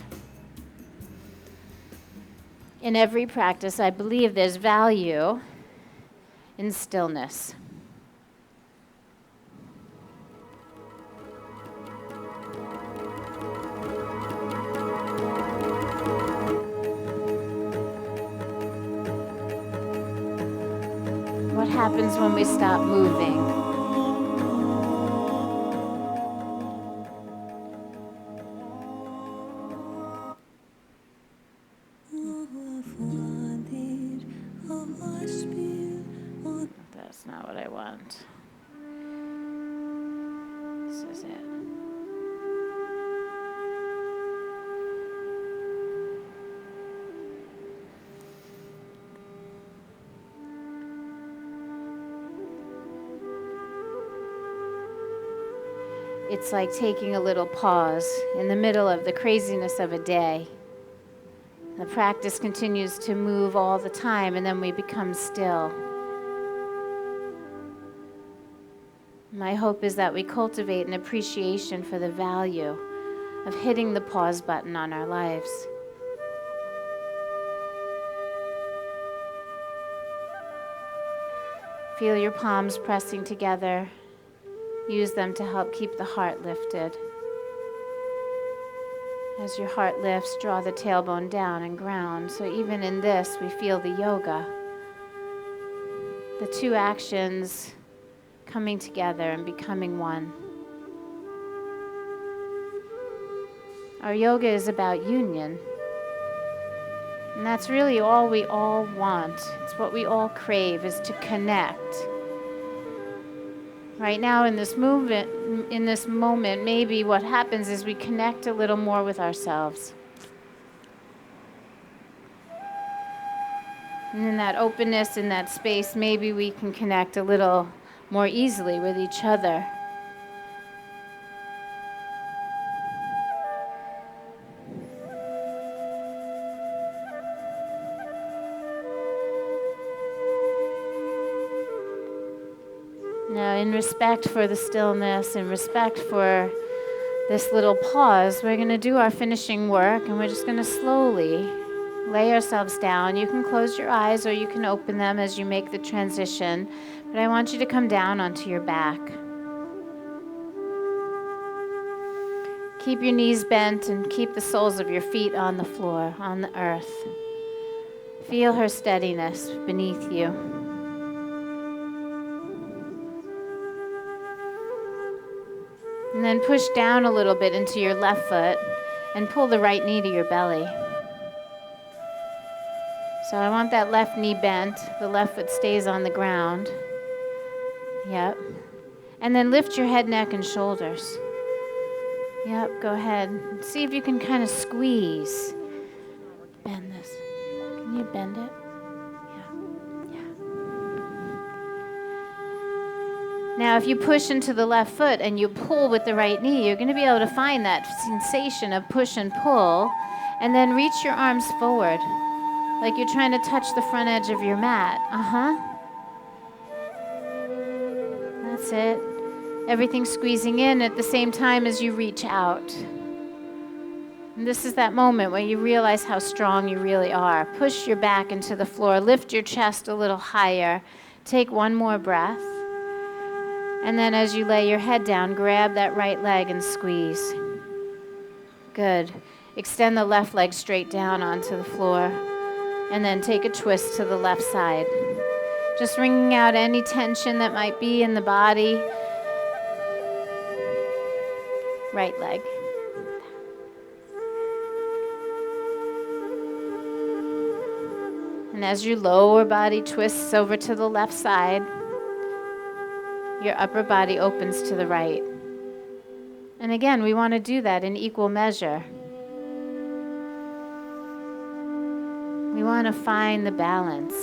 In every practice, I believe there's value in stillness. What happens when we stop moving? That's not what I want. This is it. It's like taking a little pause in the middle of the craziness of a day. The practice continues to move all the time, and then we become still. My hope is that we cultivate an appreciation for the value of hitting the pause button on our lives. Feel your palms pressing together. Use them to help keep the heart lifted. As your heart lifts, draw the tailbone down and ground. So even in this, we feel the yoga. The two actions coming together and becoming one. Our yoga is about union. And that's really all we all want. It's what we all crave, is to connect. Right now in this moment, maybe what happens is we connect a little more with ourselves. And in that openness, in that space, maybe we can connect a little more easily with each other. Now, in respect for the stillness, in respect for this little pause, we're going to do our finishing work, and we're just going to slowly lay ourselves down. You can close your eyes or you can open them as you make the transition, But I want you to come down onto your back. Keep your knees bent and keep the soles of your feet on the floor, on the earth. Feel her steadiness beneath you. And then push down a little bit into your left foot and pull the right knee to your belly. So I want that left knee bent. The left foot stays on the ground. Yep. And then lift your head, neck, and shoulders. Yep, go ahead. See if you can kind of squeeze. Bend this. Can you bend it? Yeah. Now, if you push into the left foot and you pull with the right knee, you're going to be able to find that sensation of push and pull, and then reach your arms forward, like you're trying to touch the front edge of your mat. That's it. Everything squeezing in at the same time as you reach out. And this is that moment where you realize how strong you really are. Push your back into the floor. Lift your chest a little higher. Take one more breath. And then as you lay your head down, grab that right leg and squeeze. Good. Extend the left leg straight down onto the floor. And then take a twist to the left side. Just wringing out any tension that might be in the body. Right leg. And as your lower body twists over to the left side, your upper body opens to the right. And again, we want to do that in equal measure. We want to find the balance.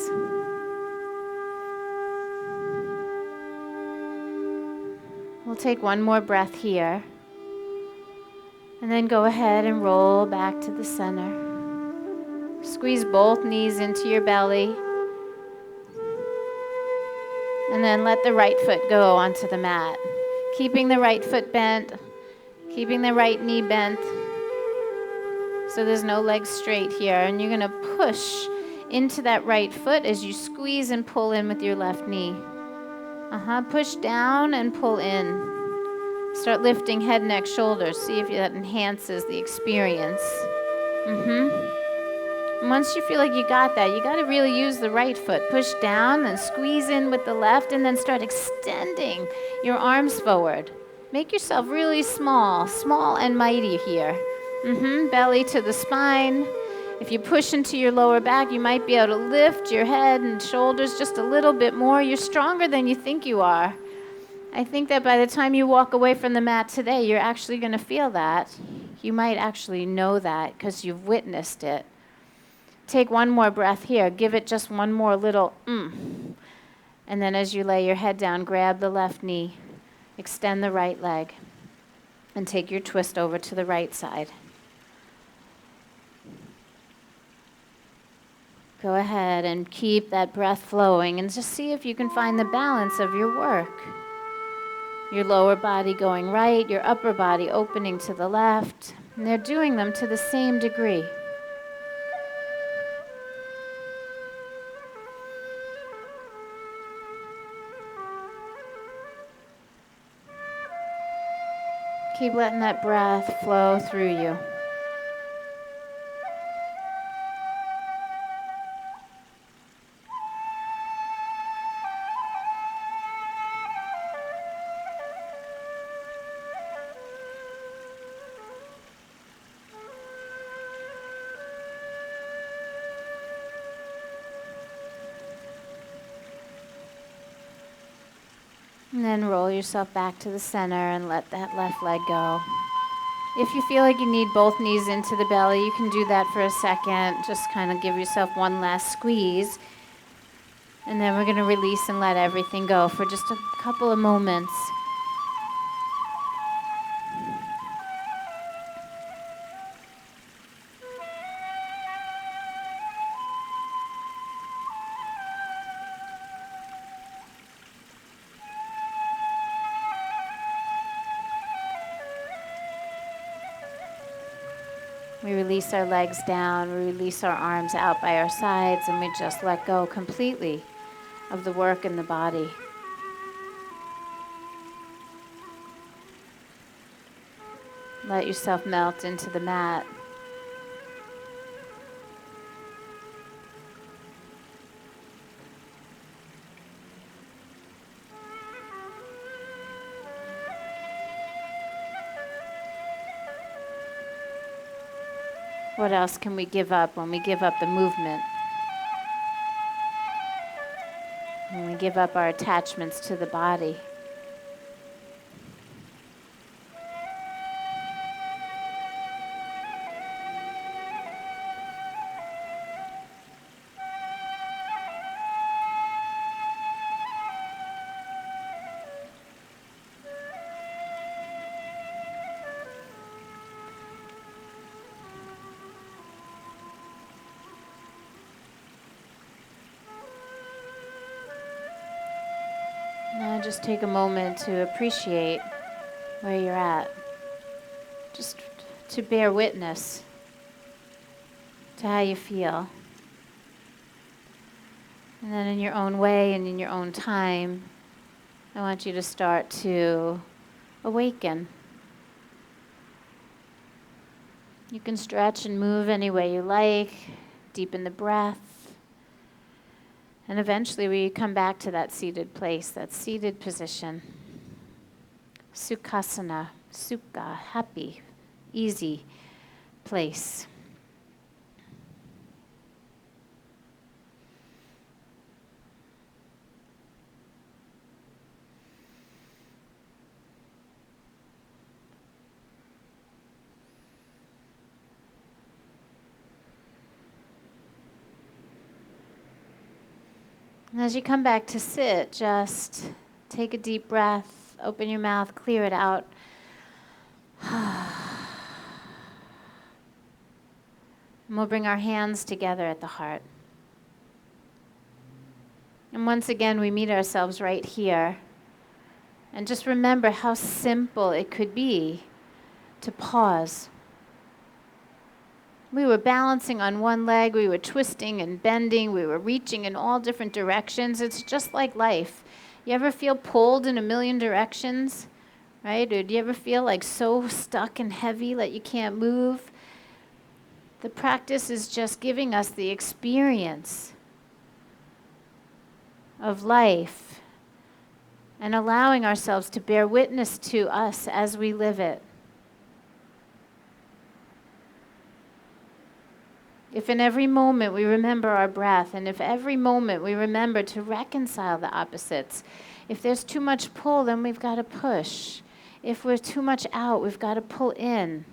We'll take one more breath here. And then go ahead and roll back to the center. Squeeze both knees into your belly. And then let the right foot go onto the mat. Keeping the right foot bent, keeping the right knee bent. So there's no legs straight here. And you're going to push into that right foot as you squeeze and pull in with your left knee. Push down and pull in. Start lifting head, neck, shoulders. See if that enhances the experience. And once you feel like you got that, you got to really use the right foot. Push down, then squeeze in with the left, and then start extending your arms forward. Make yourself really small and mighty here. Belly to the spine. If you push into your lower back, you might be able to lift your head and shoulders just a little bit more. You're stronger than you think you are. I think that by the time you walk away from the mat today, you're actually going to feel that. You might actually know that because you've witnessed it. Take one more breath here. Give it just one more little And then as you lay your head down, grab the left knee, extend the right leg, and take your twist over to the right side. Go ahead and keep that breath flowing and just see if you can find the balance of your work. Your lower body going right, your upper body opening to the left, and they're doing them to the same degree. Keep letting that breath flow through you. And then roll yourself back to the center and let that left leg go. If you feel like you need both knees into the belly, you can do that for a second. Just kind of give yourself one last squeeze. And then we're going to release and let everything go for just a couple of moments. We release our legs down, we release our arms out by our sides, and we just let go completely of the work in the body. Let yourself melt into the mat. What else can we give up when we give up the movement? When we give up our attachments to the body? Now just take a moment to appreciate where you're at. Just to bear witness to how you feel. And then in your own way and in your own time, I want you to start to awaken. You can stretch and move any way you like, deepen the breath. And eventually we come back to that seated place, that seated position. Sukhasana, sukha, happy, easy place. And as you come back to sit, just take a deep breath, open your mouth, clear it out. And we'll bring our hands together at the heart. And once again, we meet ourselves right here. And just remember how simple it could be to pause. We were balancing on one leg, we were twisting and bending, we were reaching in all different directions. It's just like life. You ever feel pulled in a million directions, right? Or do you ever feel like so stuck and heavy that you can't move? The practice is just giving us the experience of life and allowing ourselves to bear witness to us as we live it. If in every moment we remember our breath, and if every moment we remember to reconcile the opposites, if there's too much pull, then we've got to push. If we're too much out, we've got to pull in.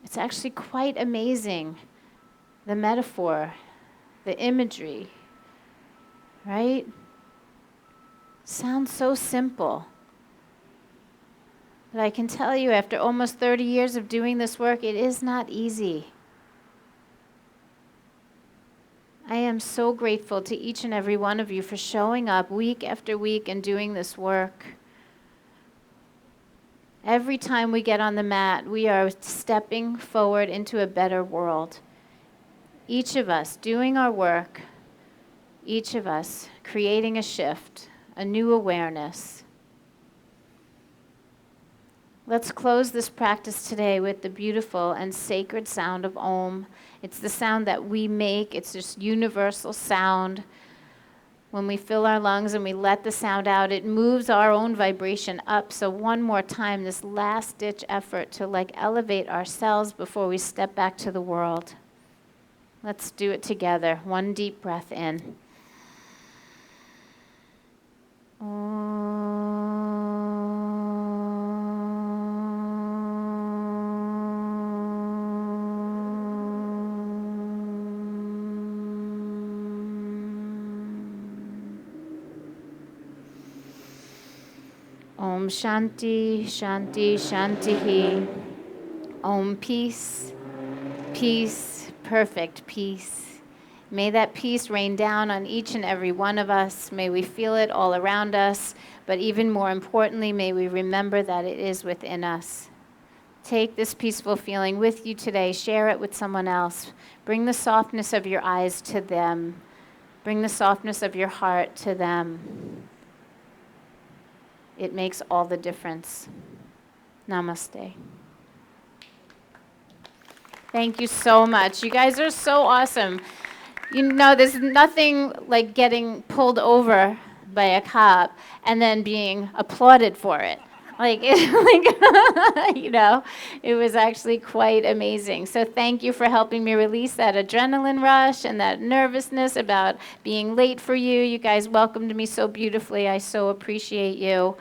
It's actually quite amazing, the metaphor, the imagery, right? Sounds so simple. But I can tell you, after almost 30 years of doing this work, it is not easy. I am so grateful to each and every one of you for showing up week after week and doing this work. Every time we get on the mat, we are stepping forward into a better world. Each of us doing our work, each of us creating a shift, a new awareness. Let's close this practice today with the beautiful and sacred sound of Om. It's the sound that we make. It's this universal sound. When we fill our lungs and we let the sound out, it moves our own vibration up. So one more time, this last-ditch effort to elevate ourselves before we step back to the world. Let's do it together. One deep breath in. Om Shanti, Shanti, Shantihi. Om peace, peace, perfect peace. May that peace rain down on each and every one of us. May we feel it all around us. But even more importantly, may we remember that it is within us. Take this peaceful feeling with you today. Share it with someone else. Bring the softness of your eyes to them. Bring the softness of your heart to them. It makes all the difference. Namaste. Thank you so much. You guys are so awesome. You know, there's nothing like getting pulled over by a cop and then being applauded for it. Like, it was actually quite amazing. So thank you for helping me release that adrenaline rush and that nervousness about being late for you. You guys welcomed me so beautifully. I so appreciate you.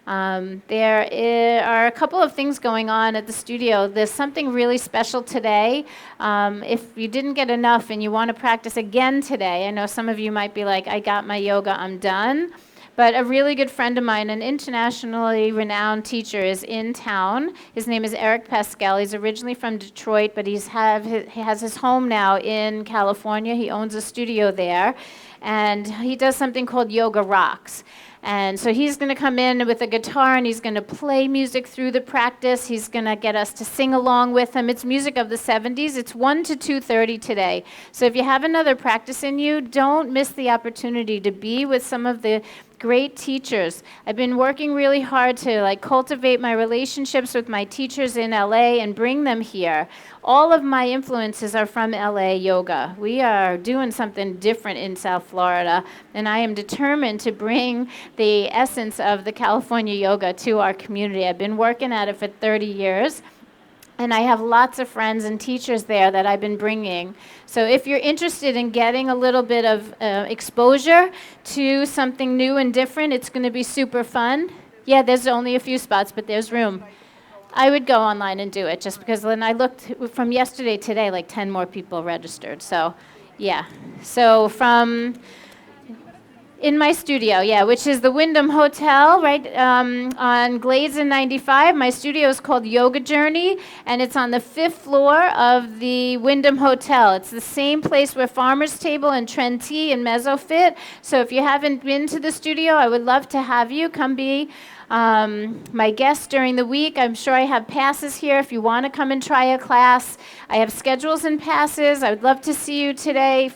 There are a couple of things going on at the studio. There's something really special today. If you didn't get enough and you want to practice again today, I know some of you might be like, I got my yoga, I'm done. But a really good friend of mine, an internationally renowned teacher, is in town. His name is Eric Pascal. He's originally from Detroit, but he has his home now in California. He owns a studio there. And he does something called Yoga Rocks. And so he's going to come in with a guitar and he's going to play music through the practice. He's going to get us to sing along with him. It's music of the 70s. It's 1 to 2:30 today. So if you have another practice in you, don't miss the opportunity to be with some of the great teachers. I've been working really hard to cultivate my relationships with my teachers in LA and bring them here. All of my influences are from LA yoga. We are doing something different in South Florida, and I am determined to bring the essence of the California yoga to our community. I've been working at it for 30 years. And I have lots of friends and teachers there that I've been bringing. So if you're interested in getting a little bit of exposure to something new and different, it's going to be super fun. Yeah, there's only a few spots, but there's room. I would go online and do it, just because when I looked from yesterday to today, 10 more people registered. So, yeah. So in my studio, yeah, which is the Wyndham Hotel, right on Glades and 95. My studio is called Yoga Journey, and it's on the 5th floor of the Wyndham Hotel. It's the same place where Farmer's Table and Trenti and Mezzo fit. So if you haven't been to the studio, I would love to have you come be my guest during the week. I'm sure I have passes here if you want to come and try a class. I have schedules and passes. I would love to see you today.